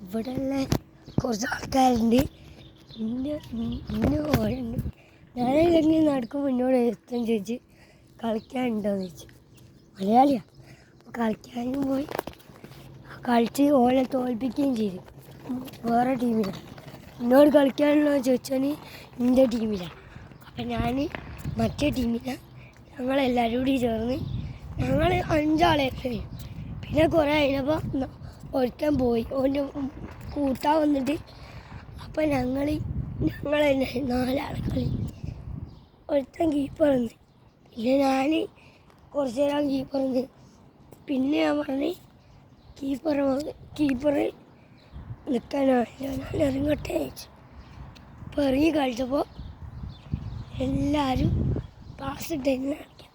ഇവിടെയുള്ള കുറച്ച് ആൾക്കാരുണ്ട്. ഞാനെങ്ങനെ നടക്കുമ്പോൾ എന്നോട് എത്തും ചോദിച്ച് കളിക്കാനുണ്ടോയെന്ന് ചോദിച്ചു. മലയാളിയാണ്. അപ്പോൾ കളിക്കാനും പോയി കളിച്ച് ഓലെ തോൽപ്പിക്കുകയും ചെയ്തു. വേറെ ടീമിലാണ്. എന്നോട് കളിക്കാനുള്ള ചോദിച്ചാൽ എൻ്റെ ടീമിലാണ്. അപ്പം ഞാൻ മറ്റേ ടീമിലാണ്. ഞങ്ങളെല്ലാവരും കൂടി ചേർന്ന് ഞങ്ങൾ 5 ആളെ കഴിയും. പിന്നെ കുറേ കഴിഞ്ഞപ്പോൾ ഒരുത്തൻ പോയി, ഓൻ്റെ കൂട്ടാൻ വന്നിട്ട്. അപ്പം ഞങ്ങളെ 4 ആളെ കളി. ഒരുത്തൻ കീപ്പർ നിന്ന്. പിന്നെ ഞാൻ കുറച്ച് നേരം കീപ്പർ നിന്ന്. പിന്നെ ഞാൻ പറഞ്ഞ് കീപ്പർ നിൽക്കാനാവില്ല, ഞാൻ ഇറങ്ങട്ടെ അയച്ചു. അപ്പോൾ ഇറങ്ങി കളിച്ചപ്പോൾ എല്ലാവരും പാസ് ഇട്ടെന്നെ കളിക്കാം.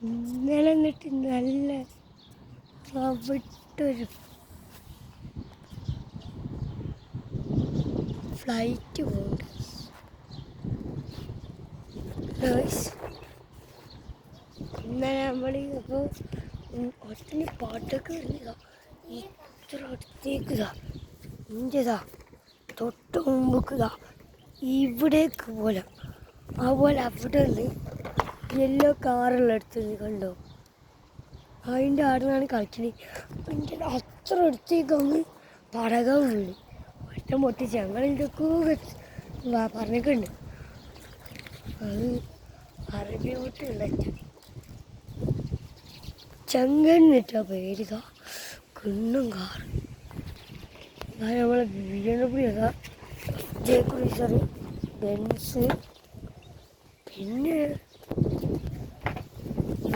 ഇന്നലെ എന്നിട്ട് നല്ല വിട്ടൊരു ഫ്ലൈറ്റ് പോകുന്നുണ്ട്. ഇന്നലെ നമ്മൾ അപ്പോൾ ഒത്തിരി പാട്ടൊക്കെ വരുന്നതാ. ഇത്ര അടുത്തേക്കുതാ, ഇൻ്റെതാ തൊട്ട് മുമ്പേക്കുതാ ഇവിടേക്ക് പോലെ. അതുപോലെ അവിടെ നിന്ന് യെല്ലോ കാറുള്ള അടുത്ത് കണ്ടോ, അതിൻ്റെ ആടുന്നാണ് കളിക്കുന്നത്. എൻ്റെ അത്ര അടുത്തേക്കാണ് പടകം വീണ് ഒറ്റ പൊട്ടിച്ച്. ഞങ്ങളിതൊക്കെ പറഞ്ഞിട്ടുണ്ട്. അത് അറബി വീട്ടിലുള്ള ചെങ്കന്നിട്ടാ പേരിതാ കുന്നും കാറ്. നമ്മളെ BMW അതാ, ജേക്കുറീസറ്, ബെൻസ്, പിന്നെ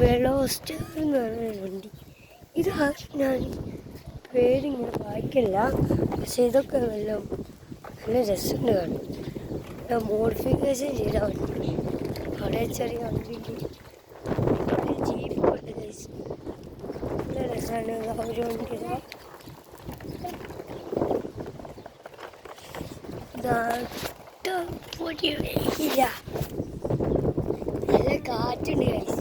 വെലോസ്റ്റർ എന്ന് പറഞ്ഞൊരു വണ്ടി. ഇത് ഞാൻ പേരിങ്ങനെ വായിക്കില്ല, പക്ഷെ ഇതൊക്കെ നല്ല രസമുണ്ട് കാണും. മോഡിഫിക്കേഷൻ ചെയ്ത വണ്ടി. അവിടെ ചെറിയ വണ്ടി, ജീപ്പ് കൊണ്ട് നല്ല രസമാണ് ഒരു വണ്ടി. പൊടിയില്ല, നല്ല കാറ്റുണ്ട് കൈസ്.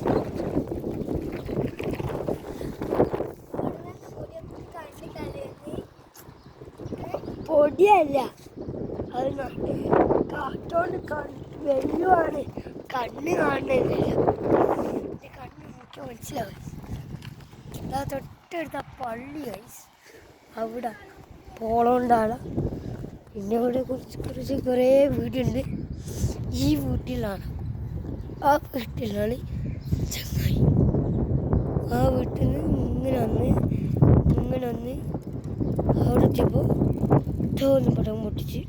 പൊടിയല്ല, അത് കാറ്റോണ്ട് വെല്ലുമാണ്. കണ്ണ് കാണുന്നില്ല, എൻ്റെ കണ്ണ് നോക്കി മനസ്സിലാവും. അതാ തൊട്ടടുത്ത പള്ളി കൈസ്, അവിടെ പോളോണ്ടാണ്. പിന്നെ ഇവിടെ കുറേ വീടുണ്ട്. ഈ വീട്ടിലാണ്, ആ വീട്ടിലാണ് ചങ്ങായി. ആ വീട്ടിൽ നിന്ന് ഇങ്ങനെ വന്ന് അവിടെ എത്തിയപ്പോൾ തോന്നും പടം പൊട്ടിച്ച്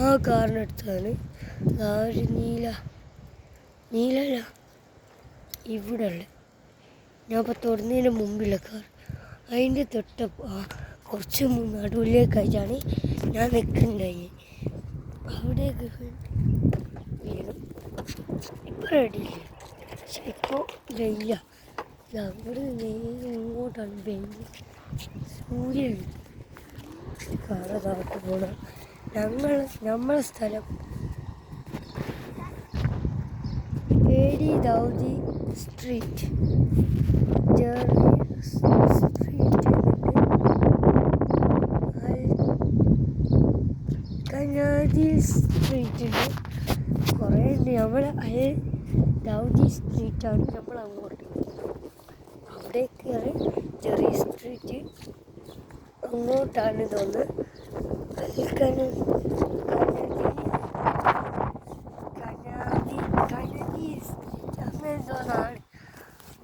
ആ കാറിനടുത്താണ് ഒരു നീലല്ല ഇവിടെ ഉള്ള ഞാൻ ഇപ്പോൾ തുറന്നതിന് മുമ്പിലുള്ള കാർ. അതിൻ്റെ കുറച്ച് നടുവിലേക്കായിട്ടാണ് ഞാൻ നിൽക്കുന്നുണ്ടായി. അവിടേക്ക് വീണു. ഇപ്പോൾ റെഡിയില്ല, പക്ഷെ ഇപ്പോൾ വെയില. അവിടെ ഇങ്ങോട്ടാണ് വെയിൽ. സൂര്യൻ കാറതായിട്ട് പോകണം. നമ്മളെ സ്ഥലം പേടി ദൗദി സ്ട്രീറ്റ്, കനാദി സ്ട്രീറ്റുണ്ട്. കുറേ ഉണ്ട്. ദൗദി സ്ട്രീറ്റാണ് നമ്മൾ അങ്ങോട്ട്. അവിടെ കയറി ചെറിയ സ്ട്രീറ്റ് അങ്ങോട്ടാണ് തോന്നുന്നത്. കനാദി സ്ട്രീറ്റ് അങ്ങനെ തോന്നാണ്,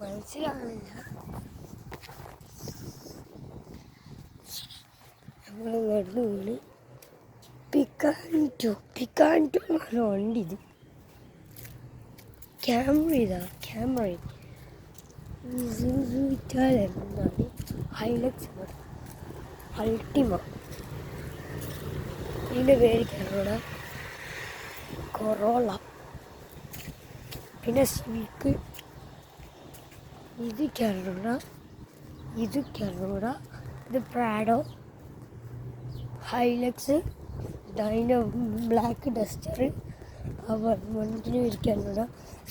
മനസ്സിലാകുന്നില്ല. നമ്മൾ നടന്നു വീണ് പിക്കാൻറ്റോ ആണ് വണ്ടി. ഇത് ക്യാമറ എന്നാണ്. ഹൈലക്സ് അൾട്ടിമ, ഇതിൻ്റെ പേര് കൊറോള, പിന്നെ സിവിക്ക്, ഇത് ഇത് പ്രാഡോ, ഹൈലക്സ്, ഡൈനോ ബ്ലാക്ക് ഡസ്റ്റർ. വണ്ടിന് ഇരിക്കാനുള്ള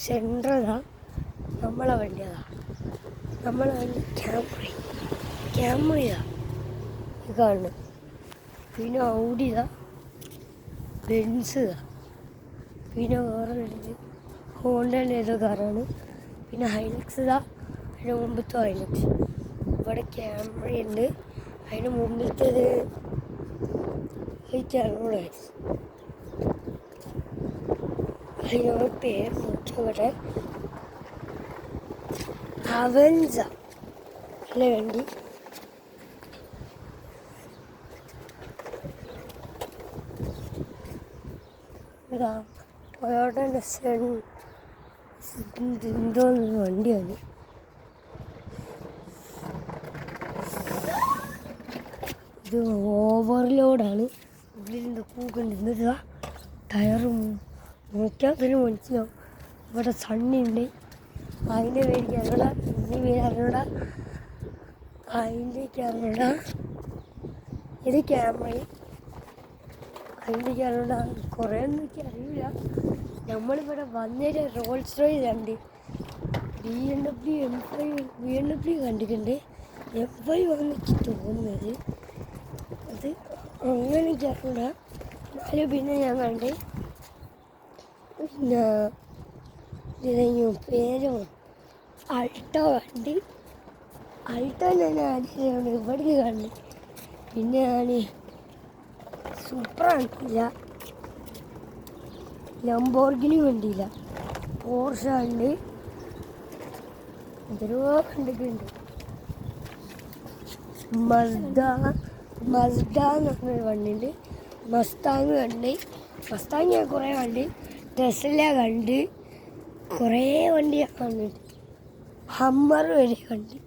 സെൻട്രലാണ് നമ്മളെ വണ്ടി. നമ്മളെ വണ്ടി ക്യാമറ കാണുന്നത്. പിന്നെ ഔഡി ഇതാ, ബെൻസ് ഇതാ, പിന്നെ വേറെ ഹോണ്ടൻ്റെ ഏതോ കാറാണ്. പിന്നെ ഹൈലക്സ് ഇതാ, അതിന് മുമ്പത്തെ ഹൈലക്സ്. ഇവിടെ ക്യാമറയുണ്ട്, അതിന് മുമ്പിലത്തേത് ക്യാമറ. അതിനോട് പേര് നോക്കിയവിടെ അവൻസ അല്ലേ വണ്ടി. ടൊയോട്ടൻ്റെ എന്തോന്നൊരു വണ്ടിയാണ്. ഇത് ഓവർലോഡാണ്. ഉള്ളിലെന്താ കൂക്കുണ്ട്. എന്നിട്ടാ ടയറും നോക്കിയാൽ തന്നെ മനസ്സിലാവും. ഇവിടെ സണ്ണുണ്ട്, അതിൻ്റെ പേര് അറിഞ്ഞൂടാ, ഇതിൻ്റെ പേര് അറിഞ്ഞൂടാ, അതിൻ്റെയൊക്കെ അറിഞ്ഞൂടാ. ഇത് ക്യാമറയും അതിൻ്റെയൊക്കെ അറിഞ്ഞൂടാ. കുറേ ഒന്നും എനിക്ക് അറിയില്ല. നമ്മളിവിടെ വന്നൊരു റോൾസ് റോയ്സ് കണ്ട്, BMW M5 കണ്ടിട്ടുണ്ട്. M5 വന്നിട്ട് തോന്നുന്നത് അത് അങ്ങനെ എനിക്ക് അറിഞ്ഞൂടാ. എന്നാലും പിന്നെ ഞാൻ കണ്ട് പിന്നെ പേര് അൾട്ടോ കണ്ട്. അൾട്ടോ ഞാൻ ആദ്യം ഇവിടുന്ന് കണ്ട്. പിന്നെ ഞാൻ സൂപ്പർ കണ്ടില്ല, ലംബോർഗിനി കണ്ടില്ല, പോർഷ ഉണ്ട്, എന്തോ കണ്ടിട്ടുണ്ട്. മസ്ഡ എന്ന് പറഞ്ഞൊരു വണ്ടിയുണ്ട്. മസ്താങ് കണ്ട്. മസ്താങ് ഞാൻ കുറേ കണ്ട്. ടെസ്ല കണ്ട്. കുറേ വണ്ടി ഞാൻ കണ്ടിട്ട്. ഹമ്മർ വരെ കണ്ട്.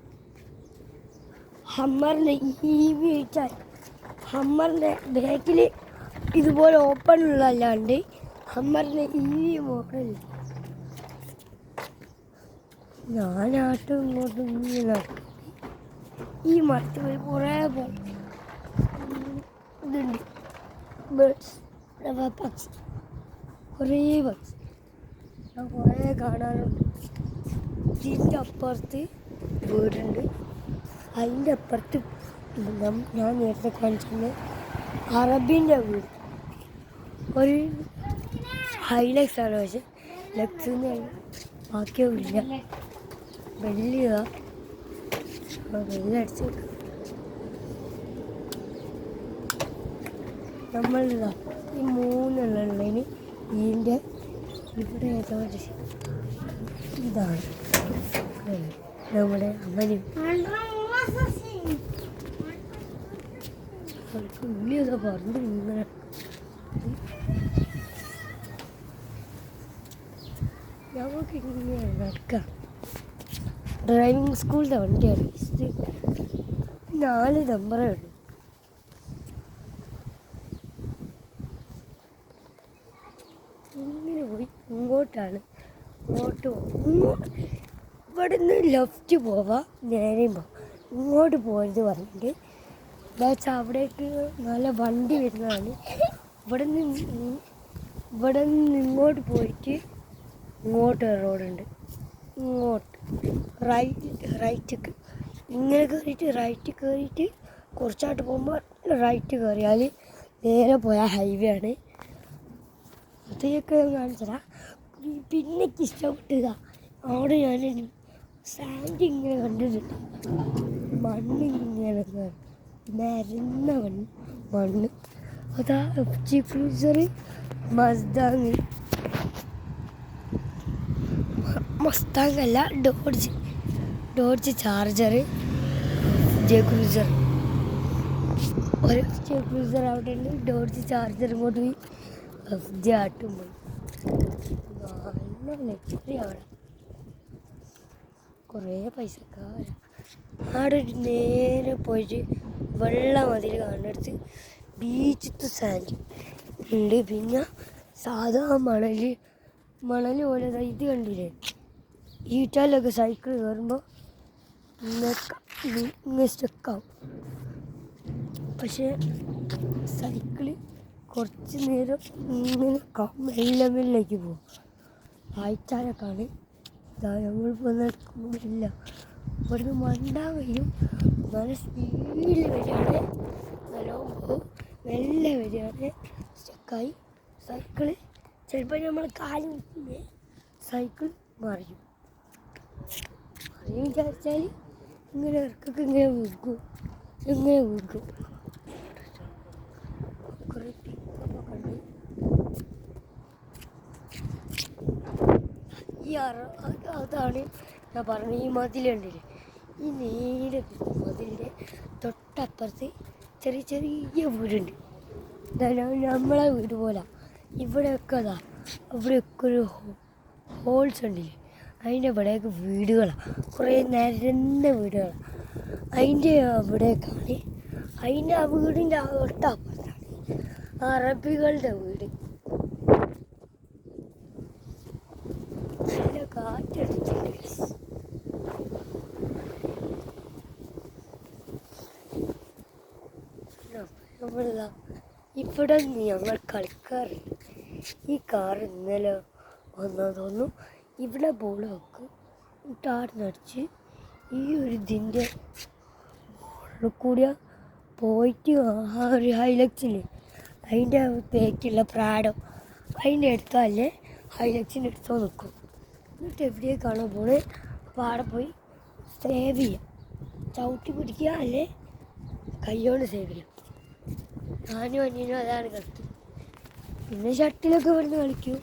ഹമ്മറിൻ്റെ EV വെച്ചാൽ ഹമ്മറിൻ്റെ ബാക്കിൽ ഇതുപോലെ ഓപ്പൺ ഉള്ളതല്ലാണ്ട് ഹമ്മറിൻ്റെ EV മോഡൽ. ഞാനാട്ടും ഇങ്ങോട്ടും ഇങ്ങനെ നടക്കും. ഈ മരത്തിൽ കുറേ ഇതുണ്ട്, ബേർഡ്സ്, പക്ഷി, കുറേ പക്ഷി ഞാൻ കുറേ കാണാറുണ്ട്. ഇതിൻ്റെ അപ്പുറത്ത് വീടുണ്ട്, അതിൻ്റെ അപ്പുറത്ത് ഞാൻ നേരത്തെ കാണിച്ചിട്ടുണ്ട് അറബിൻ്റെ വീട്. ഒരു ഹൈലക്സ് ആണ്, പക്ഷെ ലക്സ് ബാക്കിയില്ല. വലിയ വെല്ലടിച്ച് നമ്മളിതാ ഈ 3 ഉള്ളതിന് ഇതിൻ്റെ ഇവിടെ ഏതോ ഇതാണ് നമ്മുടെ അമലും ഉള്ളിയൊക്കെ പറഞ്ഞു ഇങ്ങനെ. നമുക്ക് ഇങ്ങനെ നടക്കാം. ഡ്രൈവിംഗ് സ്കൂളിൻ്റെ വണ്ടിയാണ്. ഇത് 4 നമ്പറേ ഉള്ളൂ. ഇങ്ങനെ പോയി ഇങ്ങോട്ടാണ്, ഇവിടെ നിന്ന് ലെഫ്റ്റ് പോവാം, നേരെയും പോവാം. ഇങ്ങോട്ട് പോയത് പറഞ്ഞിട്ട് വെച്ചാൽ അവിടേക്ക് നല്ല വണ്ടി വരുന്നതാണ്. ഇവിടെ നിന്ന് ഇങ്ങോട്ട് പോയിട്ട് ഇങ്ങോട്ട് റോഡുണ്ട്. ഇങ്ങോട്ട് റൈറ്റ് ഇങ്ങനെ കയറിയിട്ട് റൈറ്റ് കയറിയിട്ട് കുറച്ചായിട്ട് പോകുമ്പോൾ റൈറ്റ് കയറിയാൽ നേരെ പോയാൽ ഹൈവേ ആണ്. അതൊക്കെ കാണിച്ചതാ. പിന്നെ എനിക്ക് ഇഷ്ടപ്പെട്ടതാ, അവിടെ ഞാൻ സാൻഡ് ഇങ്ങനെ കണ്ടിട്ടുണ്ട്, മണ്ണിങ്ങനെ മരുന്ന മണ്ണ്. അതാ FJ Cruiser, മസ്താങ് അല്ല, ഡോഡ്ജ് ചാർജർ, FJ Cruiser. ഒരു FJ Cruiser അവിടെ ഉണ്ട്, ഡോഡ്ജ് ചാർജർ ഇങ്ങോട്ട് പോയി, FJ ആട്ടും പോയി. നല്ല ലക്ഷറി അവിടെ, കുറേ പൈസക്കാരാ. അവിടെ നേരെ പോയിട്ട് വെള്ളം അതിൽ കാണുന്നിടത്ത് ബീച്ചത്തെ സാൻഡ് ഉണ്ട്. പിന്നെ സാധാ മണൽ പോലെ ഇത് കണ്ടില്ലേ, ഈറ്റാലൊക്കെ സൈക്കിൾ കയറുമ്പോൾ ഇങ്ങനെ സ്റ്റക്കാവും. പക്ഷേ സൈക്കിള് കുറച്ച് നേരം ഇങ്ങനെ മെല്ലേക്ക് പോകും. ആഴ്ചാലൊക്കെയാണ് ഇതാ നമ്മൾ പോകുന്നില്ല. ഇവിടുന്ന് മണ്ടാൻ കഴിയും, നല്ല സ്പീഡിൽ വരികയാണ്. മെല്ലെ വരികയാണ്. സ്റ്റക്കായി സൈക്കിള് ചിലപ്പോൾ നമ്മൾ കാല് മുട്ടുമ്പോൾ സൈക്കിൾ മറിയും. വിചാരിച്ചാൽ ഇങ്ങനെ ഇറക്കൊക്കെ ഇങ്ങനെ വീർക്കും, ഇങ്ങനെ വീർക്കും. കുറേ പിക്കൊക്കെ ഉണ്ട്. അതാണ് ഞാൻ പറഞ്ഞ ഈ മതിലുണ്ടല്ലേ, ഈ നേരെ മതിലിൻ്റെ തൊട്ടപ്പുറത്ത് ചെറിയ ചെറിയ വീടുണ്ട്. നമ്മളെ വീട് പോലെ ഇവിടെയൊക്കെ അതാ, ഇവിടെയൊക്കെ ഒരു ഹോൾസ് ഉണ്ടല്ലേ, അതിൻ്റെ ഇവിടെയൊക്കെ വീടുകളാണ്, കുറേ നിരന്ന വീടുകളാണ്. അതിൻ്റെ അവിടേക്കാണ്, അതിൻ്റെ ആ വീടിൻ്റെ തൊട്ടപ്പുറത്താണ് അറബികളുടെ വീട്. നല്ല കാറ്റടിച്ചിട്ടുണ്ട്. ഇവിടെ ഞങ്ങൾ കളിക്കാറുണ്ട്. ഈ കാർ ഇന്നലെ വന്നാൽ തോന്നുന്നു. ഇവിടെ ബോൾ വെക്കും, ടാറിനടിച്ച് ഈ ഒരു ഇതിൻ്റെ ബോളിൽ കൂടിയ പോയിട്ട് ആ ഒരു ഹൈലക്സിൽ അതിൻ്റെ തേക്കുള്ള പ്രാഡോ അതിൻ്റെ അടുത്തല്ലേ ഹൈലക്സിൻ്റെ അടുത്തോ നിൽക്കും. എന്നിട്ട് എവിടേക്കാണോ പോണ് അപ്പോൾ അവിടെ പോയി സേവ് ചെയ്യാം, ചവിട്ടി പിടിക്കുക അല്ലേ കൈയോട് സേവ് ചെയ്യാം. ഞാനും അനിയനും അതാണ് കളിക്കും. പിന്നെ ഷട്ടിലൊക്കെ ഇവിടുന്ന് കളിക്കും.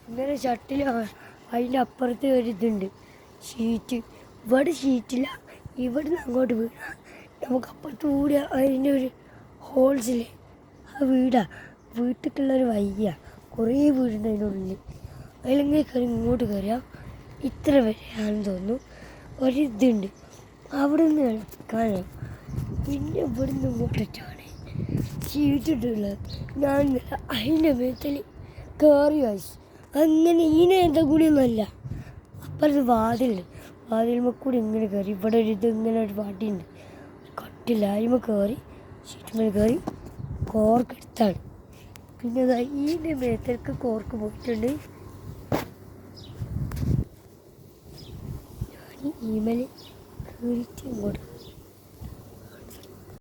ഇങ്ങനെ ഷട്ടിൽ അതിൻ്റെ അപ്പുറത്ത് ഒരു ഇതുണ്ട് ഷീറ്റ്. ഇവിടെ ഷീറ്റില്ല, ഇവിടുന്ന് അങ്ങോട്ട് വീണാൽ നമുക്ക് അപ്പുറത്ത് കൂടി അതിൻ്റെ ഒരു ഹോൾസിൽ ആ വീട്ടിലേക്കുള്ളൊരു വയ്യ, കുറേ വീടുണ്ട് അതിനുള്ളിൽ. അതിലെങ്ങനെ കയറി ഇങ്ങോട്ട് കയറിയാൽ ഇത്ര വരെയാണെന്ന് തോന്നുന്നു ഒരിതുണ്ട്, അവിടെ നിന്ന് കളിക്കാനോ. പിന്നെ ഇവിടുന്ന് ഇങ്ങോട്ടിട്ടാണ് ഷീറ്റിട്ടുള്ളത്. ഞാൻ അതിൻ്റെ മേത്തിൽ കയറി വായിച്ചു. അങ്ങനെ ഇതിനെന്താ കൂടിയൊന്നുമല്ല, അപ്പുറത്ത് വാതിലുമ്പോൾ കൂടി ഇങ്ങനെ കയറി. ഇവിടെ ഒരു ഇത് ഇങ്ങനെ ഒരു വടിയുണ്ട്, കട്ടില്ല, അതിന്മേൽ കയറി ഷീറ്റിന്മേൽ കയറി കോർക്കെടുത്താണ്. പിന്നെ ഇതിൻ്റെ മേത്തേക്ക് കോർക്ക് പോയിട്ടുണ്ട്. ഞാൻ ഈമേൽ കയറിയിട്ട് ഇങ്ങോട്ട്